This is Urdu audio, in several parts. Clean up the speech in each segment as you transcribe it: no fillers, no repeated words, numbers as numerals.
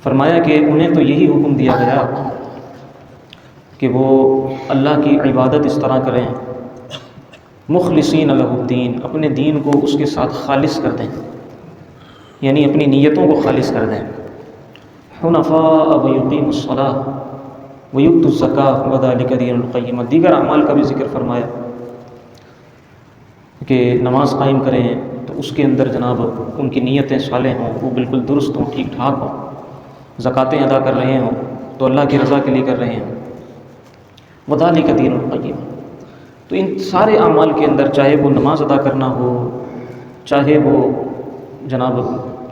فرمایا کہ انہیں تو یہی حکم دیا گیا کہ وہ اللہ کی عبادت اس طرح کریں، مخلصین لہ الدین، اپنے دین کو اس کے ساتھ خالص کر دیں، یعنی اپنی نیتوں کو خالص کر دیں، حنفاء ویقیموا الصلاۃ ویؤتوا الزکاۃ وذلک دین القیمہ۔ دیگر اعمال کا بھی ذکر فرمایا کہ نماز قائم کریں تو اس کے اندر جناب ان کی نیتیں صالح ہوں، وہ بالکل درست ہوں، ٹھیک ٹھاک ہوں، زکاتیں ادا کر رہے ہوں تو اللہ کی رضا کے لیے کر رہے ہیں، وذلک دین القیمہ۔ تو ان سارے اعمال کے اندر، چاہے وہ نماز ادا کرنا ہو، چاہے وہ جناب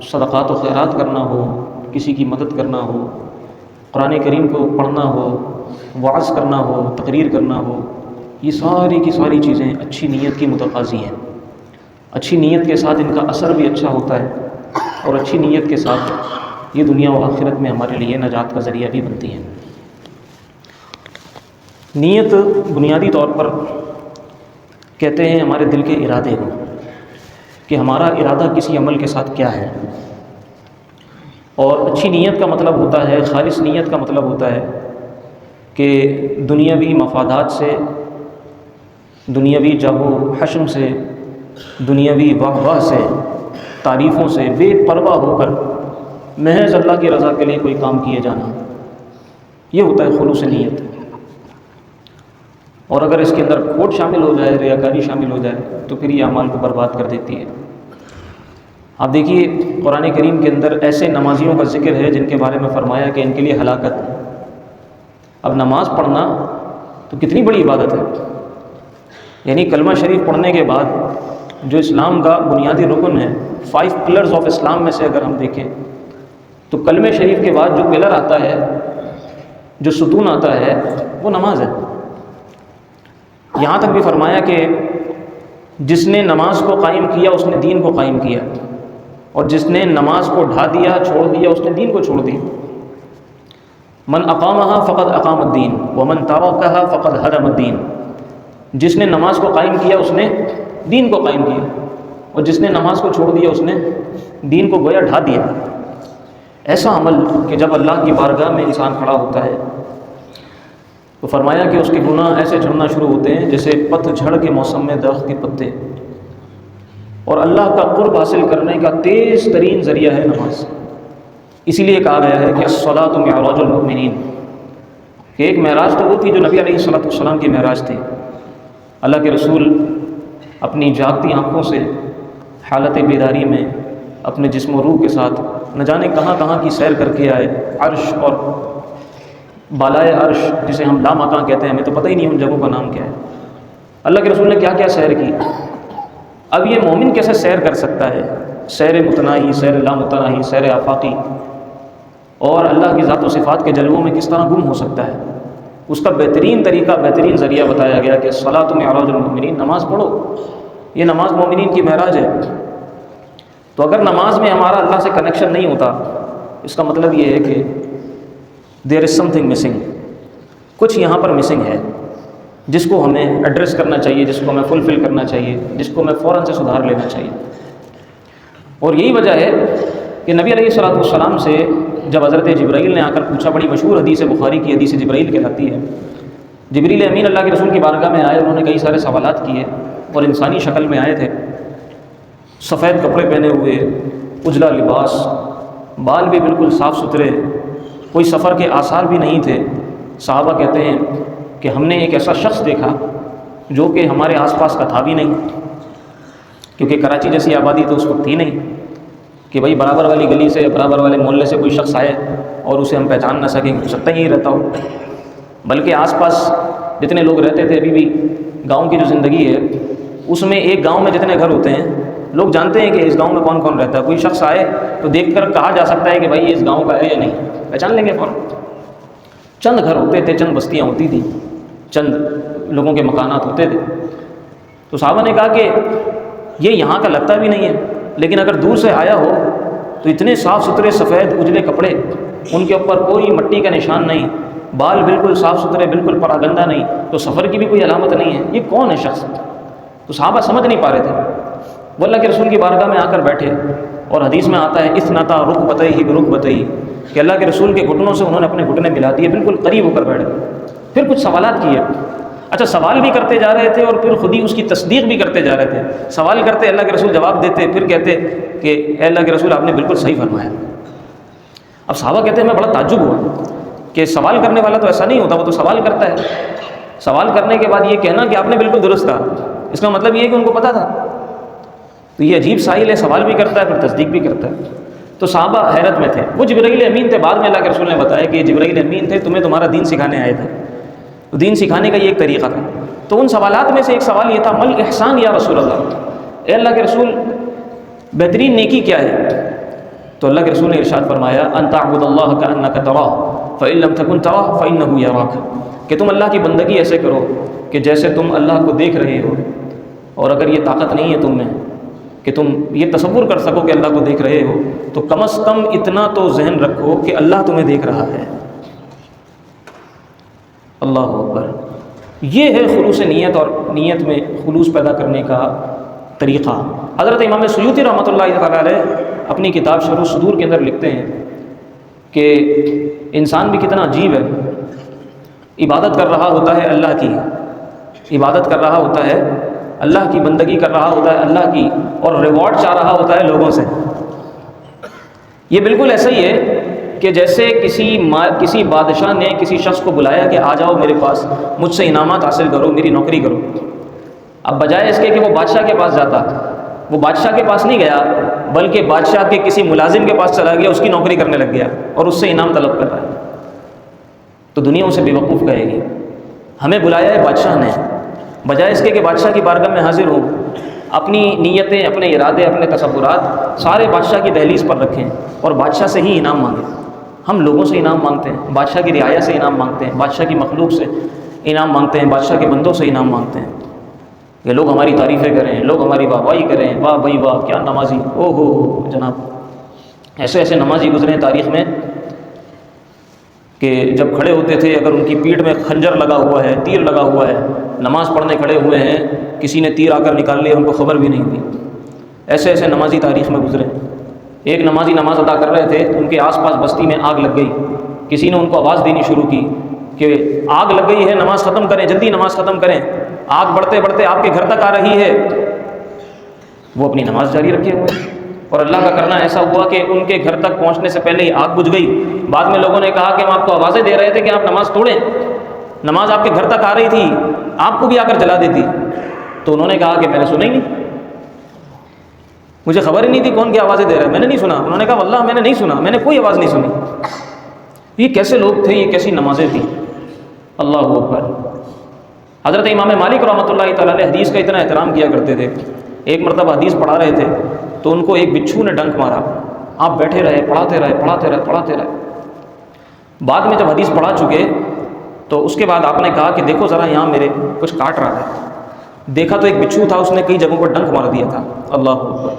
صدقات و خیرات کرنا ہو، کسی کی مدد کرنا ہو، قرآن کریم کو پڑھنا ہو، وعظ کرنا ہو، تقریر کرنا ہو، یہ ساری کی ساری چیزیں اچھی نیت کی متقاضی ہیں۔ اچھی نیت کے ساتھ ان کا اثر بھی اچھا ہوتا ہے، اور اچھی نیت کے ساتھ یہ دنیا و آخرت میں ہمارے لیے نجات کا ذریعہ بھی بنتی ہے۔ نیت بنیادی طور پر کہتے ہیں ہمارے دل کے ارادے کو، کہ ہمارا ارادہ کسی عمل کے ساتھ کیا ہے۔ اور اچھی نیت کا مطلب ہوتا ہے، خالص نیت کا مطلب ہوتا ہے کہ دنیاوی مفادات سے، دنیاوی جاه و حشم سے، دنیاوی واہ واہ سے، تعریفوں سے بے پرواہ ہو کر محض اللہ کی رضا کے لیے کوئی کام کیے جانا، یہ ہوتا ہے خلوص نیت۔ اور اگر اس کے اندر کھوٹ شامل ہو جائے، ریاکاری شامل ہو جائے، تو پھر یہ اعمال کو برباد کر دیتی ہے۔ آپ دیکھیے قرآن کریم کے اندر ایسے نمازیوں کا ذکر ہے جن کے بارے میں فرمایا کہ ان کے لیے ہلاکت ہے۔ اب نماز پڑھنا تو کتنی بڑی عبادت ہے، یعنی کلمہ شریف پڑھنے کے بعد جو اسلام کا بنیادی رکن ہے، 5 پلرز آف اسلام میں سے اگر ہم دیکھیں تو کلمہ شریف کے بعد جو پلر آتا ہے، جو ستون آتا ہے، وہ نماز ہے۔ یہاں تک بھی فرمایا کہ جس نے نماز کو قائم کیا اس نے دین کو قائم کیا، اور جس نے نماز کو ڈھا دیا، چھوڑ دیا، اس نے دین کو چھوڑ دیا۔ من اقامها فقد اقام الدین ومن ترکها فقد هدم الدین۔ جس نے نماز کو قائم کیا اس نے دین کو قائم کیا، اور جس نے نماز کو چھوڑ دیا اس نے دین کو گویا ڈھا دیا۔ ایسا عمل کہ جب اللہ کی بارگاہ میں انسان کھڑا ہوتا ہے تو فرمایا کہ اس کے گناہ ایسے جھڑنا شروع ہوتے ہیں جیسے پت جھڑ کے موسم میں درخت کے پتے، اور اللہ کا قرب حاصل کرنے کا تیز ترین ذریعہ ہے نماز۔ اسی لیے کہا گیا ہے کہ الصلاۃ معراج المؤمنین، کہ ایک معراج تو وہ تھی جو نبی علیہ الصلوۃ والسلام کی معراج تھی۔ اللہ کے رسول اپنی جاگتی آنکھوں سے حالت بیداری میں اپنے جسم و روح کے ساتھ نہ جانے کہاں کہاں کی سیر کر کے آئے، عرش اور بالائے عرش جسے ہم لامکاں کہتے ہیں، ہمیں تو پتہ ہی نہیں ان جگہوں کا نام کیا ہے۔ اللہ کے رسول نے کیا کیا سیر کی۔ اب یہ مومن کیسے سیر کر سکتا ہے؟ سیر متناہی، سیر لامتناہی، سیر آفاقی، اور اللہ کی ذات و صفات کے جلووں میں کس طرح گم ہو سکتا ہے؟ اس کا بہترین طریقہ، بہترین ذریعہ بتایا گیا کہ الصلاۃ معراج المؤمنین، نماز پڑھو، یہ نماز مومنین کی معراج ہے۔ تو اگر نماز میں ہمارا اللہ سے کنیکشن نہیں ہوتا، اس کا مطلب یہ ہے کہ دیر از سم تھنگ مسنگ، کچھ یہاں پر مسنگ ہے، جس کو ہمیں ایڈریس کرنا چاہیے، جس کو ہمیں فلفل کرنا چاہیے، جس کو ہمیں فوراً سے سدھار لینا چاہیے۔ اور یہی وجہ ہے کہ نبی علیہ الصلوۃ والسلام سے جب حضرت جبرائیل نے آ کر پوچھا، بڑی مشہور حدیث بخاری کی حدیث جبرائیل کہلاتی ہے، جبریل امین اللہ کے رسول کی بارگاہ میں آئے، انہوں نے کئی سارے سوالات کیے، اور انسانی شکل میں آئے تھے، سفید کپڑے پہنے ہوئے، اجلا لباس، بال بھی بالکل صاف ستھرے، کوئی سفر کے آثار بھی نہیں تھے۔ صحابہ کہتے ہیں کہ ہم نے ایک ایسا شخص دیکھا جو کہ ہمارے آس پاس کا تھا بھی نہیں، کیونکہ کراچی جیسی آبادی تو اس وقت تھی نہیں کہ بھائی برابر والی گلی سے، برابر والے محلے سے کوئی شخص آئے اور اسے ہم پہچان نہ سکیں، ہو سکتا ہی رہتا ہو۔ بلکہ آس پاس جتنے لوگ رہتے تھے، ابھی بھی گاؤں کی جو زندگی ہے اس میں ایک گاؤں میں جتنے گھر ہوتے ہیں لوگ جانتے ہیں کہ اس گاؤں میں کون کون رہتا ہے۔ کوئی شخص آئے تو دیکھ کر کہا جا سکتا ہے کہ بھائی یہ اس گاؤں کا ہے یا نہیں، پہچان لیں گے فوراً۔ چند گھر ہوتے تھے، چند بستیاں ہوتی تھیں، چند لوگوں کے مکانات ہوتے تھے۔ تو صحابہ نے کہا کہ یہ یہاں کا لگتا بھی نہیں ہے، لیکن اگر دور سے آیا ہو تو اتنے صاف ستھرے سفید اجلے کپڑے، ان کے اوپر کوئی مٹی کا نشان نہیں، بال بالکل صاف ستھرے، بالکل پراگندہ نہیں، تو سفر کی بھی کوئی علامت نہیں ہے، یہ کون ہے شخص؟ تو صحابہ سمجھ نہیں پا رہے تھے۔ وہ اللہ کے رسول کی بارگاہ میں آ کر بیٹھے اور حدیث میں آتا ہے اثنتا رکبتیہ برکبتیہ، کہ اللہ کے رسول کے گھٹنوں سے انہوں نے اپنے گھٹنے ملا دیے، بالکل قریب ہو کر بیٹھ گئے۔ پھر کچھ سوالات کیے، اچھا سوال بھی کرتے جا رہے تھے اور پھر خود ہی اس کی تصدیق بھی کرتے جا رہے تھے۔ سوال کرتے، اللہ کے رسول جواب دیتے، پھر کہتے کہ اے اللہ کے رسول آپ نے بالکل صحیح فرمایا۔ اب صحابہ کہتے ہیں میں بڑا تعجب ہوا کہ سوال کرنے والا تو ایسا نہیں ہوتا، وہ تو سوال کرتا ہے، سوال کرنے کے بعد یہ کہنا کہ آپ نے بالکل درست کہا، اس کا مطلب یہ ہے کہ ان کو پتہ تھا۔ تو یہ عجیب سائل ہے، سوال بھی کرتا ہے پھر تصدیق بھی کرتا ہے۔ تو صحابہ حیرت میں تھے۔ وہ جبرائیل امین تھے، بعد میں اللہ کے رسول نے بتایا کہ یہ جبرائیل امین تھے، تمہیں تمہارا دین سکھانے آئے تھے۔ تو دین سکھانے کا یہ ایک طریقہ تھا۔ تو ان سوالات میں سے ایک سوال یہ تھا مل احسان یا رسول اللہ، اے اللہ کے رسول بہترین نیکی کیا ہے؟ تو اللہ کے رسول نے ارشاد فرمایا ان تعبد اللہ کأنک تراہ فإن لم تکن تراہ فإنہ یراک، کہ تم اللہ کی بندگی ایسے کرو کہ جیسے تم اللہ کو دیکھ رہے ہو، اور اگر یہ طاقت نہیں ہے تم میں کہ تم یہ تصور کر سکو کہ اللہ کو دیکھ رہے ہو، تو کم از کم اتنا تو ذہن رکھو کہ اللہ تمہیں دیکھ رہا ہے۔ اللہ اکبر۔ یہ ہے خلوص نیت، اور نیت میں خلوص پیدا کرنے کا طریقہ۔ حضرت امام سیوطی رحمۃ اللہ تعالیٰ علیہ اپنی کتاب شرح الصدور کے اندر لکھتے ہیں کہ انسان بھی کتنا عجیب ہے، عبادت کر رہا ہوتا ہے اللہ کی، عبادت کر رہا ہوتا ہے اللہ کی، بندگی کر رہا ہوتا ہے اللہ کی، اور ریوارڈ چاہ رہا ہوتا ہے لوگوں سے۔ یہ بالکل ایسا ہی ہے کہ جیسے کسی بادشاہ نے کسی شخص کو بلایا کہ آ جاؤ میرے پاس، مجھ سے انعامات حاصل کرو، میری نوکری کرو۔ اب بجائے اس کے کہ وہ بادشاہ کے پاس جاتا، وہ بادشاہ کے پاس نہیں گیا، بلکہ بادشاہ کے کسی ملازم کے پاس چلا گیا، اس کی نوکری کرنے لگ گیا اور اس سے انعام طلب کر رہا ہے۔ تو دنیا اسے بیوقوف کہے گی۔ ہمیں بلایا ہے بادشاہ نے، بجائے اس کے کہ بادشاہ کی بارگاہ میں حاضر ہوں، اپنی نیتیں، اپنے ارادے، اپنے تصورات سارے بادشاہ کی دہلیز پر رکھیں اور بادشاہ سے ہی انعام مانگیں۔ ہم لوگوں سے انعام مانگتے ہیں، بادشاہ کی رعایا سے انعام مانگتے ہیں، بادشاہ کی مخلوق سے انعام مانگتے ہیں، بادشاہ کے بندوں سے انعام مانگتے ہیں کہ لوگ ہماری تعریفیں کریں، لوگ ہماری واہواہی کریں، واہ بھائی واہ کیا نمازی، او ہو جناب۔ ایسے ایسے نمازی گزرے ہیں تاریخ میں کہ جب کھڑے ہوتے تھے، اگر ان کی پیٹھ میں خنجر لگا ہوا ہے، تیر لگا ہوا ہے، نماز پڑھنے کھڑے ہوئے ہیں، کسی نے تیر آ کر نکال لیا، ان کو خبر بھی نہیں ہوئی۔ ایسے ایسے نمازی تاریخ میں گزرے۔ ایک نمازی نماز ادا کر رہے تھے، ان کے آس پاس بستی میں آگ لگ گئی، کسی نے ان کو آواز دینی شروع کی کہ آگ لگ گئی ہے، نماز ختم کریں، جلدی نماز ختم کریں، آگ بڑھتے بڑھتے آپ کے گھر تک آ رہی ہے۔ وہ اپنی نماز جاری رکھے ہوئے، اور اللہ کا کرنا ایسا ہوا کہ ان کے گھر تک پہنچنے سے پہلے ہی آگ بجھ گئی۔ بعد میں لوگوں نے کہا کہ ہم آپ کو آوازیں دے رہے تھے کہ آپ نماز توڑیں، نماز آپ کے گھر تک آ رہی تھی، آپ کو بھی آ کر جلا دیتی۔ تو انہوں نے کہا کہ میں نے سنا ہی نہیں، مجھے خبر ہی نہیں تھی کون کی آوازیں دے رہا ہے، میں نے نہیں سنا۔ انہوں نے کہا واللہ میں نے نہیں سنا، میں نے کوئی آواز نہیں سنی۔ یہ کیسے لوگ تھے، یہ کیسی نمازیں تھیں، اللہ اکبر۔ حضرت امام مالک رحمۃ اللہ تعالیٰ علیہ حدیث کا اتنا احترام کیا کرتے تھے۔ ایک مرتبہ حدیث پڑھا رہے تھے تو ان کو ایک بچھو نے ڈنک مارا، آپ بیٹھے رہے، پڑھاتے رہے۔ بعد میں جب حدیث پڑھا چکے تو اس کے بعد آپ نے کہا کہ دیکھو ذرا یہاں میرے کچھ کاٹ رہا ہے۔ دیکھا تو ایک بچھو تھا، اس نے کئی جگہوں پر ڈنک مار دیا تھا، اللہ اکبر۔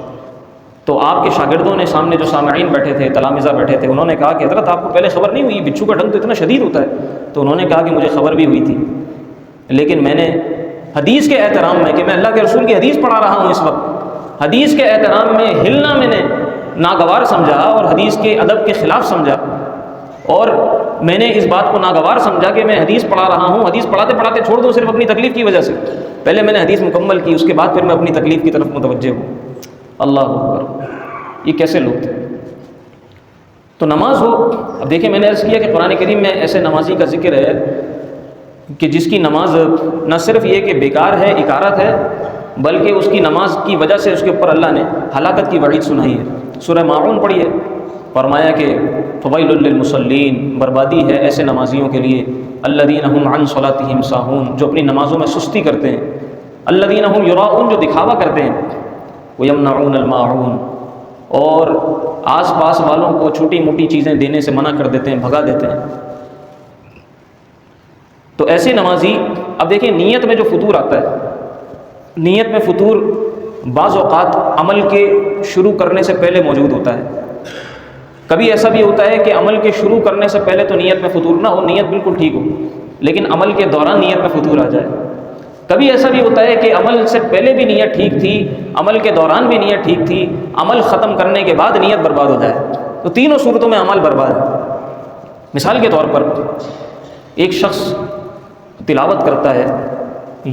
تو آپ کے شاگردوں نے، سامنے جو سامعین بیٹھے تھے، تلامذہ بیٹھے تھے، انہوں نے کہا کہ حضرت آپ کو پہلے خبر نہیں ہوئی، بچھو کا ڈنک تو اتنا شدید ہوتا ہے؟ تو انہوں نے کہا کہ مجھے خبر بھی ہوئی تھی، لیکن میں نے حدیث کے احترام میں، کہ میں اللہ کے رسول کی حدیث پڑھا رہا ہوں اس وقت، حدیث کے احترام میں ہلنا میں نے ناگوار سمجھا اور حدیث کے ادب کے خلاف سمجھا، اور میں نے اس بات کو ناگوار سمجھا کہ میں حدیث پڑھا رہا ہوں، حدیث پڑھاتے پڑھاتے چھوڑ دوں صرف اپنی تکلیف کی وجہ سے۔ پہلے میں نے حدیث مکمل کی، اس کے بعد پھر میں اپنی تکلیف کی طرف متوجہ ہوں، اللہ اکبر۔ یہ کیسے لوگ تھے؟ تو نماز ہو، اب دیکھیں میں نے عرض کیا کہ قرآن کریم میں ایسے نمازی کا ذکر ہے کہ جس کی نماز نہ صرف یہ کہ بیکار ہے، اکارت ہے، بلکہ اس کی نماز کی وجہ سے اس کے اوپر اللہ نے ہلاکت کی وعید سنائی ہے۔ سورہ ماعون پڑھیے، فرمایا کہ فویل للمصلین، بربادی ہے ایسے نمازیوں کے لیے، الذین هم عن صلاتهم ساہون، جو اپنی نمازوں میں سستی کرتے ہیں، الذین هم یراؤون، جو دکھاوا کرتے ہیں، ویمنعون الماعون، اور آس پاس والوں کو چھوٹی موٹی چیزیں دینے سے منع کر دیتے ہیں، بھگا دیتے ہیں۔ تو ایسے نمازی، اب دیکھیں نیت میں جو فطور آتا ہے، نیت میں فطور بعض اوقات عمل کے شروع کرنے سے پہلے موجود ہوتا ہے۔ کبھی ایسا بھی ہوتا ہے کہ عمل کے شروع کرنے سے پہلے تو نیت میں فطور نہ ہو، نیت بالکل ٹھیک ہو، لیکن عمل کے دوران نیت میں فطور آ جائے۔ کبھی ایسا بھی ہوتا ہے کہ عمل سے پہلے بھی نیت ٹھیک تھی، عمل کے دوران بھی نیت ٹھیک تھی، عمل ختم کرنے کے بعد نیت برباد ہو جائے، تو تینوں صورتوں میں عمل برباد ہے۔ مثال کے طور پر ایک شخص تلاوت کرتا ہے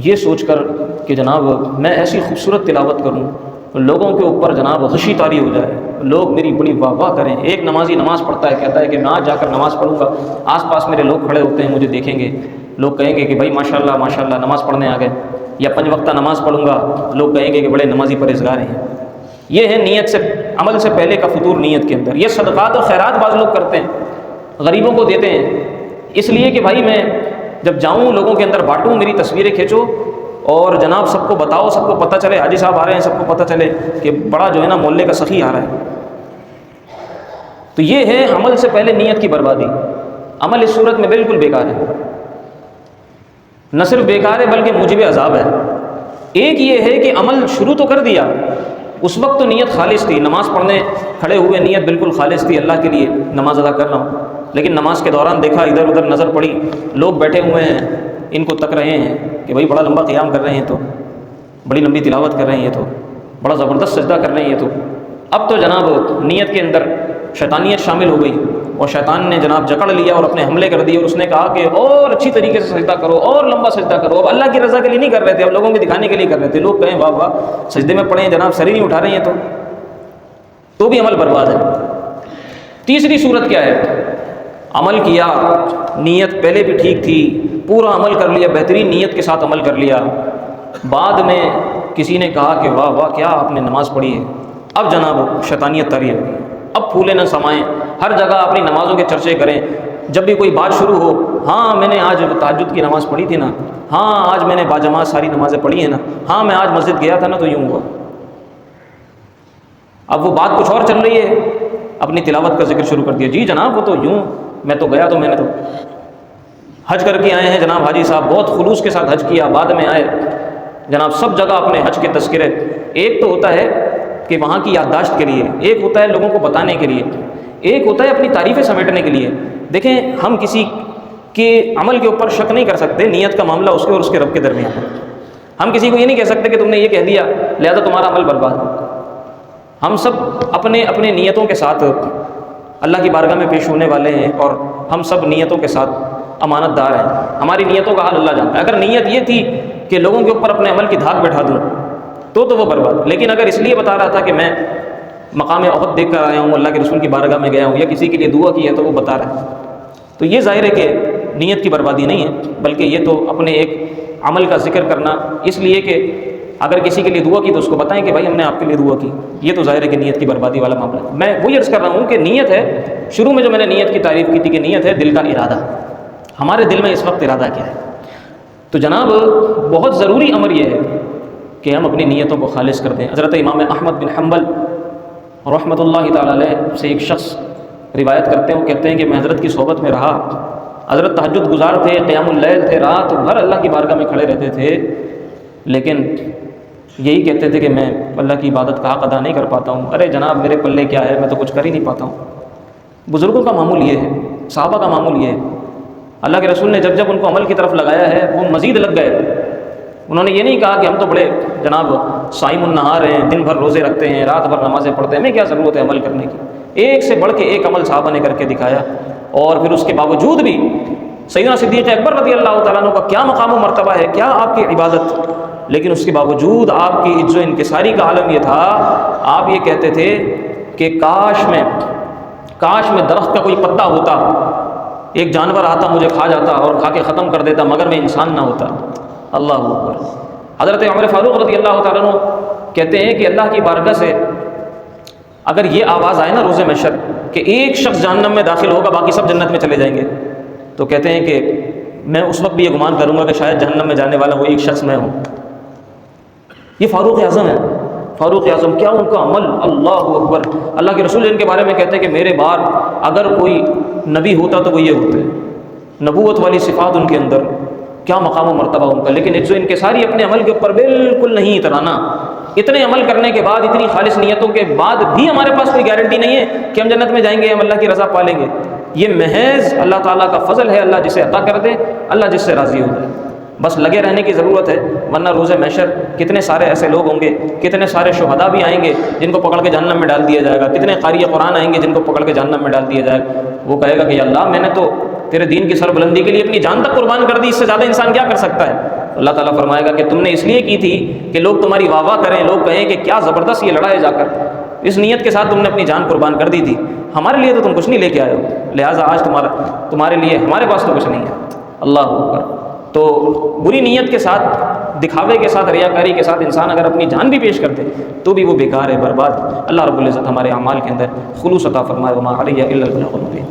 یہ سوچ کر کہ جناب میں ایسی خوبصورت تلاوت کروں لوگوں کے اوپر جناب غشی طاری ہو جائے، لوگ میری بڑی واہ واہ کریں۔ ایک نمازی نماز پڑھتا ہے، کہتا ہے کہ میں آج جا کر نماز پڑھوں گا، آس پاس میرے لوگ کھڑے ہوتے ہیں، مجھے دیکھیں گے، لوگ کہیں گے کہ بھائی ماشاءاللہ نماز پڑھنے آ گئے، یا 5 وقتہ نماز پڑھوں گا، لوگ کہیں گے کہ بڑے نمازی پرہیزگار ہیں۔ یہ ہے نیت سے، عمل سے پہلے کا فطور نیت کے اندر۔ یہ صدقات اور خیرات بعض لوگ کرتے ہیں، غریبوں کو دیتے ہیں، اس لیے کہ بھائی میں جب جاؤں لوگوں کے اندر بانٹوں، میری تصویریں کھینچو اور جناب سب کو بتاؤ، سب کو پتہ چلے حاجی صاحب آ رہے ہیں، سب کو پتہ چلے کہ بڑا جو ہے نا محلے کا سخی آ رہا ہے۔ تو یہ ہے عمل سے پہلے نیت کی بربادی۔ عمل اس صورت میں بالکل بیکار ہے، نہ صرف بیکار ہے بلکہ موجب عذاب ہے۔ ایک یہ ہے کہ عمل شروع تو کر دیا، اس وقت تو نیت خالص تھی، نماز پڑھنے کھڑے ہوئے نیت بالکل خالص تھی، اللہ کے لیے نماز ادا کر رہا ہوں، لیکن نماز کے دوران دیکھا ادھر ادھر نظر پڑی، لوگ بیٹھے ہوئے ہیں، ان کو تک رہے ہیں کہ بھائی بڑا لمبا قیام کر رہے ہیں، تو بڑی لمبی تلاوت کر رہے ہیں، یہ تو بڑا زبردست سجدہ کر رہے ہیں، یہ تو اب تو جناب نیت کے اندر شیطانیت شامل ہو گئی، اور شیطان نے جناب جکڑ لیا اور اپنے حملے کر دیے، اور اس نے کہا کہ اور اچھی طریقے سے سجدہ کرو، اور لمبا سجدہ کرو۔ اب اللہ کی رضا کے لیے نہیں کر رہے تھے، اب لوگوں کو دکھانے کے لیے کر رہے تھے، لوگ کہیں واہ واہ سجدے میں پڑے ہیں جناب، سر ہی نہیں اٹھا رہے ہیں، تو بھی عمل برباد ہے۔ تیسری صورت کیا ہے؟ عمل کیا، نیت پہلے بھی ٹھیک تھی، پورا عمل کر لیا، بہترین نیت کے ساتھ عمل کر لیا، بعد میں کسی نے کہا کہ واہ واہ کیا آپ نے نماز پڑھی ہے، اب جناب شیطانیت طاری ہے، اب پھولے نہ سمائیں، ہر جگہ اپنی نمازوں کے چرچے کریں، جب بھی کوئی بات شروع ہو، ہاں میں نے آج تہجد کی نماز پڑھی تھی نا، ہاں آج میں نے باجماعت ساری نمازیں پڑھی ہیں نا، ہاں میں آج مسجد گیا تھا نا تو یوں ہوا۔ اب وہ بات کچھ اور چل رہی ہے، اپنی تلاوت کا ذکر شروع کر دیا، جی جناب وہ تو یوں، میں تو گیا تو میں نے تو حج کر کے آئے ہیں جناب، حاجی صاحب بہت خلوص کے ساتھ حج کیا، بعد میں آئے جناب سب جگہ اپنے حج کے تذکرے۔ ایک تو ہوتا ہے کہ وہاں کی یادداشت کے لیے، ایک ہوتا ہے لوگوں کو بتانے کے لیے، ایک ہوتا ہے اپنی تعریفیں سمیٹنے کے لیے۔ دیکھیں ہم کسی کے عمل کے اوپر شک نہیں کر سکتے، نیت کا معاملہ اس کے اور اس کے رب کے درمیان ہے۔ ہم کسی کو یہ نہیں کہہ سکتے کہ تم نے یہ کہہ دیا لہذا تمہارا عمل برباد ہے۔ ہم سب اپنے اپنے نیتوں کے ساتھ اللہ کی بارگاہ میں پیش ہونے والے ہیں، اور ہم سب نیتوں کے ساتھ امانت دار ہیں، ہماری نیتوں کا حال اللہ جانتا ہے۔ اگر نیت یہ تھی کہ لوگوں کے اوپر اپنے عمل کی دھاک بیٹھا دوں تو وہ برباد، لیکن اگر اس لیے بتا رہا تھا کہ میں مقام احد دیکھ کر آیا ہوں، اللہ کے رسول کی بارگاہ میں گیا ہوں، یا کسی کے لیے دعا کی ہے تو وہ بتا رہا ہے، تو یہ ظاہر ہے کہ نیت کی بربادی نہیں ہے، بلکہ یہ تو اپنے ایک عمل کا ذکر کرنا، اس لیے کہ اگر کسی کے لیے دعا کی تو اس کو بتائیں کہ بھائی ہم نے آپ کے لیے دعا کی، یہ تو ظاہر ہے کہ نیت کی بربادی والا معاملہ ہے۔ میں وہی عرض کر رہا ہوں کہ نیت ہے، شروع میں جو میں نے نیت کی تعریف کی تھی کہ نیت ہے دل کا ارادہ، ہمارے دل میں اس وقت ارادہ کیا ہے۔ تو جناب بہت ضروری امر یہ ہے کہ ہم اپنی نیتوں کو خالص کر دیں۔ حضرت امام احمد بن حنبل رحمۃ اللہ تعالی علیہ سے ایک شخص روایت کرتے ہیں، وہ کہتے ہیں کہ میں حضرت کی صحبت میں رہا، حضرت تہجد گزار تھے، قیام اللیل تھے، رات بھر اللہ کی بارگاہ میں کھڑے رہتے تھے، لیکن یہی کہتے تھے کہ میں اللہ کی عبادت کا حق ادا نہیں کر پاتا ہوں۔ ارے جناب میرے پلے کیا ہے، میں تو کچھ کر ہی نہیں پاتا ہوں۔ بزرگوں کا معمول یہ ہے، صحابہ کا معمول یہ ہے، اللہ کے رسول نے جب ان کو عمل کی طرف لگایا ہے وہ مزید لگ گئے۔ انہوں نے یہ نہیں کہا کہ ہم تو بڑے جناب صائم النہار ہیں، دن بھر روزے رکھتے ہیں، رات بھر نمازیں پڑھتے ہیں، ہمیں کیا ضرورت ہے عمل کرنے کی۔ ایک سے بڑھ کے ایک عمل صحابہ نے کر کے دکھایا، اور پھر اس کے باوجود بھی سیدنا صدیق اکبر رضی اللہ تعالیٰ عنہ کا کیا مقام و مرتبہ ہے، کیا آپ کی عبادت، لیکن اس کے باوجود آپ کی عجز و انکساری کا عالم یہ تھا، آپ یہ کہتے تھے کہ کاش میں درخت کا کوئی پتا ہوتا، ایک جانور آتا مجھے کھا جاتا اور کھا کے ختم کر دیتا، مگر میں انسان نہ ہوتا۔ اللہ اکبر۔ حضرت عمر فاروق رضی اللہ تعالیٰ عنہ کہتے ہیں کہ اللہ کی بارگاہ سے اگر یہ آواز آئے نا روز محشر کہ ایک شخص جہنم میں داخل ہوگا باقی سب جنت میں چلے جائیں گے، تو کہتے ہیں کہ میں اس وقت بھی یہ گمان کروں گا کہ شاید جہنم میں جانے والا وہ ایک شخص میں ہوں۔ یہ فاروق اعظم ہے، فاروق اعظم، کیا ان کا عمل، اللہ اکبر۔ اللہ کے رسول ان کے بارے میں کہتے ہیں کہ میرے بعد اگر کوئی نبی ہوتا تو وہ یہ ہوتے، نبوت والی صفات ان کے اندر، کیا مقام و مرتبہ ان کا، لیکن عجز و انکساری اپنے عمل کے اوپر بالکل نہیں اترانا۔ اتنے عمل کرنے کے بعد، اتنی خالص نیتوں کے بعد بھی ہمارے پاس کوئی گارنٹی نہیں ہے کہ ہم جنت میں جائیں گے، ہم اللہ کی رضا پالیں گے۔ یہ محض اللہ تعالیٰ کا فضل ہے، اللہ جسے عطا کر دے، اللہ جس سے راضی ہو جائے، بس لگے رہنے کی ضرورت ہے۔ ورنہ روز محشر کتنے سارے ایسے لوگ ہوں گے، کتنے سارے شہداء بھی آئیں گے جن کو پکڑ کے جہنم میں ڈال دیا جائے گا، کتنے قاری قرآن آئیں گے جن کو پکڑ کے جہنم میں ڈال دیا جائے گا۔ وہ کہے گا کہ یا اللہ میں نے تو تیرے دین کی سربلندی کے لیے اپنی جان تک قربان کر دی، اس سے زیادہ انسان کیا کر سکتا ہے؟ اللہ تعالیٰ فرمائے گا کہ تم نے اس لیے کی تھی کہ لوگ تمہاری واہ واہ کریں، لوگ کہیں کہ کیا زبردست یہ لڑا ہے، جا کر اس نیت کے ساتھ تم نے اپنی جان قربان کر دی تھی، ہمارے لیے تو تم کچھ نہیں لے کے آئے ہو، لہٰذا آج تمہارے لیے ہمارے پاس تو کچھ نہیں ہے۔ اللہ اکبر۔ تو بری نیت کے ساتھ، دکھاوے کے ساتھ، ریاکاری کے ساتھ انسان اگر اپنی جان بھی پیش کرتے تو بھی وہ بیکار ہے، برباد۔ اللہ رب العزت ہمارے اعمال کے اندر خلوص عطا فرمائے۔ وما علیہ الا البلاغ المبین۔